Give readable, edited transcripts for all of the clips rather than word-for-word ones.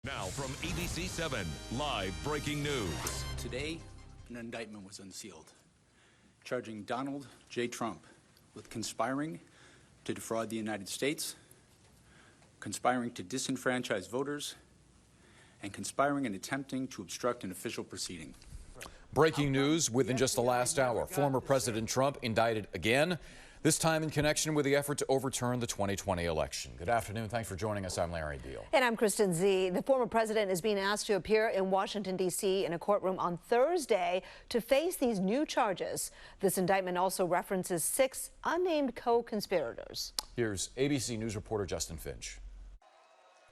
Now from ABC 7, live breaking news. Today, an indictment was unsealed, charging Donald J. Trump with conspiring to defraud the United States, conspiring to disenfranchise voters, and conspiring and attempting to obstruct an official proceeding. Breaking news within just the last hour. Former President Trump indicted again, this time in connection with the effort to overturn the 2020 election. Good afternoon. Thanks for joining us. I'm Larry Beal. And I'm Kristen Z. The former president is being asked to appear in Washington, D.C. in a courtroom on Thursday to face these new charges. This indictment also references 6 unnamed co-conspirators. Here's ABC News reporter Justin Finch.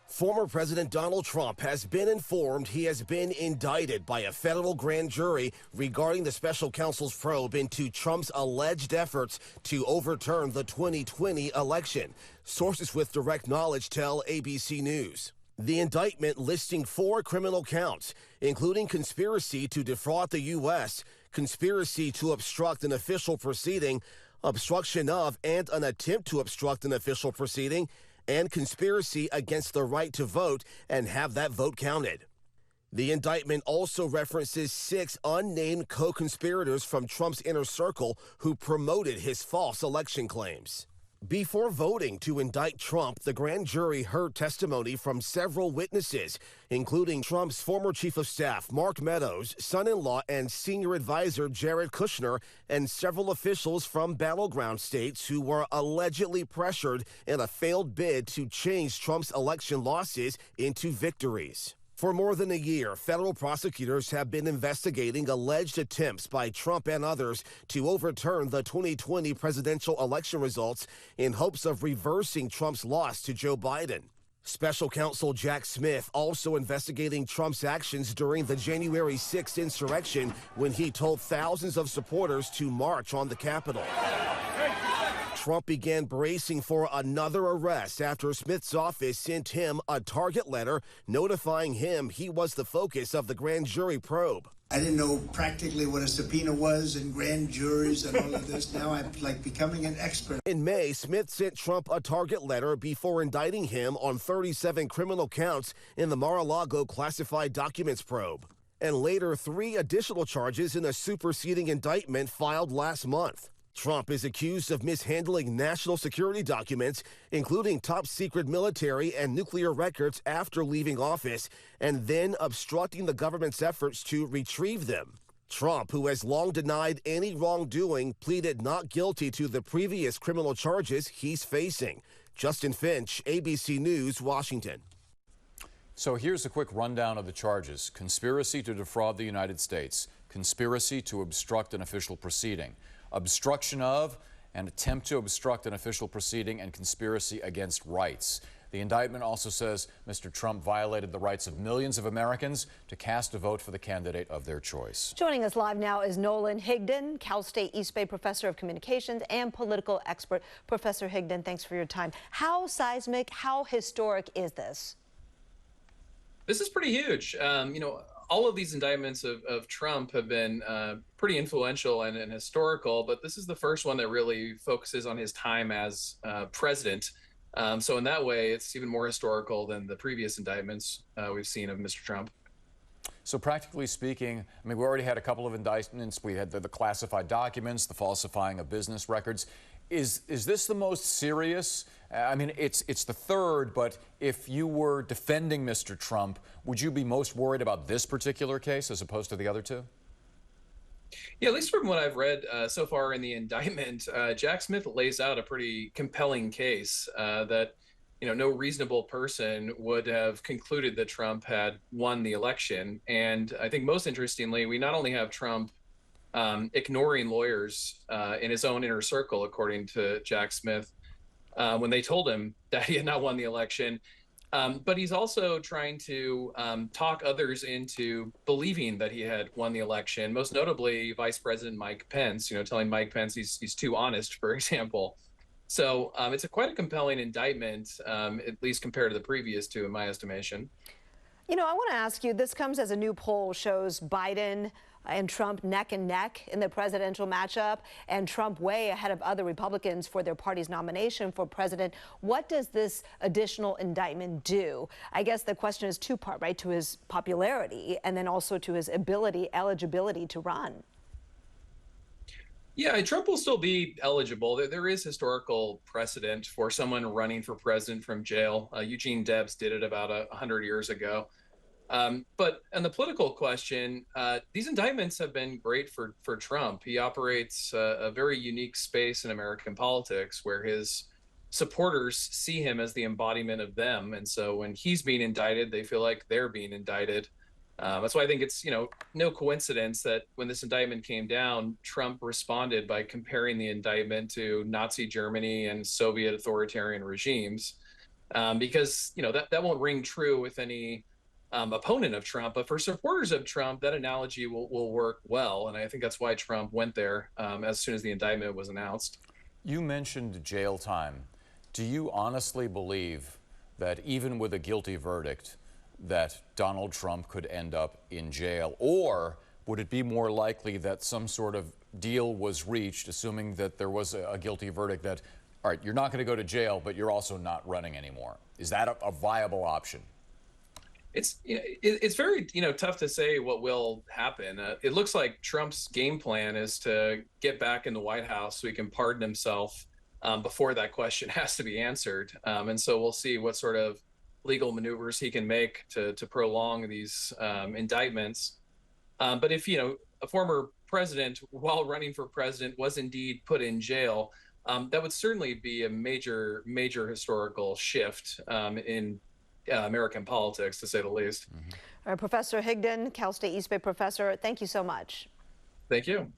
Former President Donald Trump has been informed he has been indicted by a federal grand jury regarding the special counsel's probe into Trump's alleged efforts to overturn the 2020 election. Sources with direct knowledge tell ABC News. The indictment listing 4 criminal counts, including conspiracy to defraud the U.S., conspiracy to obstruct an official proceeding, obstruction of and an attempt to obstruct an official proceeding, and conspiracy against the right to vote and have that vote counted. The indictment also references 6 unnamed co-conspirators from Trump's inner circle who promoted his false election claims. Before voting to indict Trump, the grand jury heard testimony from several witnesses, including Trump's former chief of staff, Mark Meadows, son-in-law and senior advisor Jared Kushner, and several officials from battleground states who were allegedly pressured in a failed bid to change Trump's election losses into victories. For more than a year, federal prosecutors have been investigating alleged attempts by Trump and others to overturn the 2020 presidential election results in hopes of reversing Trump's loss to Joe Biden. Special counsel Jack Smith also investigating Trump's actions during the January 6th insurrection when he told thousands of supporters to march on the Capitol. Trump began bracing for another arrest after Smith's office sent him a target letter notifying him he was the focus of the grand jury probe. I didn't know practically what a subpoena was and grand juries and all of this. Now I'm like becoming an expert. In May, Smith sent Trump a target letter before indicting him on 37 criminal counts in the Mar-a-Lago classified documents probe. And later, 3 additional charges in a superseding indictment filed last month. Trump is accused of mishandling national security documents, including top-secret military and nuclear records after leaving office, and then obstructing the government's efforts to retrieve them. Trump, who has long denied any wrongdoing, pleaded not guilty to the previous criminal charges he's facing. Justin Finch, ABC News, Washington. So here's a quick rundown of the charges. Conspiracy to defraud the United States, conspiracy to obstruct an official proceeding, obstruction of and attempt to obstruct an official proceeding, and conspiracy against rights. The indictment also says Mr. Trump violated the rights of millions of Americans to cast a vote for the candidate of their choice. Joining us live now is Nolan Higdon, Cal State East Bay professor of communications and political expert. Professor Higdon, thanks for your time. How seismic, how historic is this? This is pretty huge. All of these indictments of Trump have been pretty influential and historical, but this is the first one that really focuses on his time as president. So in that way, it's even more historical than the previous indictments we've seen of Mr. Trump. So practically speaking, I mean, we already had a couple of indictments. We had the classified documents, the falsifying of business records. Is this the most serious? I mean, it's the third, but if you were defending Mr. Trump, would you be most worried about this particular case as opposed to the other 2? Yeah, at least from what I've read so far in the indictment, Jack Smith lays out a pretty compelling case that no reasonable person would have concluded that Trump had won the election. And I think most interestingly, we not only have Trump ignoring lawyers in his own inner circle, according to Jack Smith, when they told him that he had not won the election, but he's also trying to talk others into believing that he had won the election, most notably Vice President Mike Pence, telling Mike Pence he's too honest, for example. So it's quite a compelling indictment, at least compared to the previous 2, in my estimation. I want to ask you, this comes as a new poll shows Biden and Trump neck and neck in the presidential matchup, and Trump way ahead of other Republicans for their party's nomination for president. What does this additional indictment do? I guess the question is two-part, right? To his popularity and then also to his eligibility to run. Yeah, Trump will still be eligible. There is historical precedent for someone running for president from jail. Eugene Debs did it about 100 years ago. But on the political question, these indictments have been great for Trump. He operates a very unique space in American politics where his supporters see him as the embodiment of them. And so when he's being indicted, they feel like they're being indicted. That's why I think it's, no coincidence that when this indictment came down, Trump responded by comparing the indictment to Nazi Germany and Soviet authoritarian regimes, because, that won't ring true with any opponent of Trump. But for supporters of Trump, that analogy will work well. And I think that's why Trump went there as soon as the indictment was announced. You mentioned jail time. Do you honestly believe that even with a guilty verdict, that Donald Trump could end up in jail? Or would it be more likely that some sort of deal was reached, assuming that there was a guilty verdict, that, all right, you're not going to go to jail, but you're also not running anymore? Is that a viable option? It's very, tough to say what will happen. It looks like Trump's game plan is to get back in the White House so he can pardon himself before that question has to be answered. And so we'll see what sort of legal maneuvers he can make to prolong these indictments. But if, a former president, while running for president, was indeed put in jail, that would certainly be a major historical shift in American politics, to say the least. All right, Professor Higdon, Cal State East Bay professor, thank you so much. Thank you.